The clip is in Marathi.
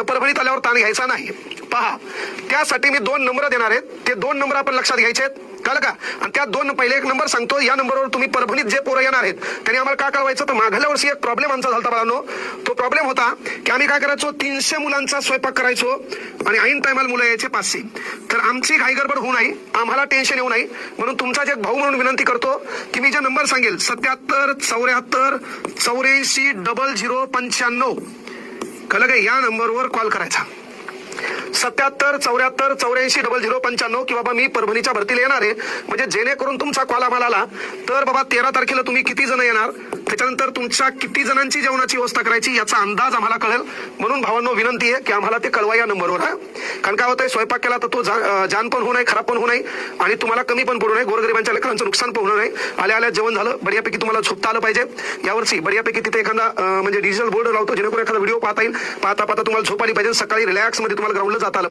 तर परभणीत आल्यावर ताण घ्यायचा नाही. पहा, त्यासाठी मी 2 नंबर देणार आहेत. ते 2 नंबर आपण लक्षात घ्यायचे आहेत, कळलं का? आणि त्या 2 पहिले एक नंबर सांगतो, या नंबरवर तुम्ही परभणीत जे पोरं येणार आहेत त्यांनी आम्हाला काय कळवायचं, तर मागल्या वर्षी एक प्रॉब्लेम आमचा झाला बाळांनो. तो प्रॉब्लेम होता की आम्ही काय करायचो, 300 मुलांचा स्वयंपाक करायचो आणि ऐन टायमाला मुलं यायचे 500. तर आमची घाई गडबड होऊ नये, आम्हाला टेन्शन येऊ नये म्हणून तुमचा एक भाऊ म्हणून विनंती करतो की मी जे नंबर सांगेल 77 74 84 0095, कळलं का? या नंबरवर कॉल करायचा. 77 74 84 0095 की बाबा मी परभणीच्या भरतीला येणार आहे. म्हणजे जेणेकरून तुमचा कॉल आम्हाला आला तर बाबा 13 तारखेला तुम्ही किती जण येणार, त्याच्यानंतर तुमच्या किती जणांची जेवणाची व्यवस्था करायची याचा अंदाज आम्हाला कळेल. म्हणून भावांनो विनंती आहे की आम्हाला ते कळवा या नंबरवर. कारण काय होतंय, स्वयंपाक केला तर तो जान पण होऊ नये, खराब पण होऊ नये आणि तुम्हाला कमी पण पडू नये, गोरगरिबांच्या लेकरांचं नुकसान पण होऊ नये. आल्या जेवण झालं, बऱ्यापैकी तुम्हाला झोपता आलं पाहिजे. यावर्षी बऱ्यापैकी तिथे एखादा म्हणजे डिजिटल बोर्ड लावतो जेणेकरून एखादा व्हिडिओ पाहता येईल. पाहता तुम्हाला झोप आली पाहिजे. सकाळी रिलॅक्स मध्ये तुम्हाला ग्राउंडला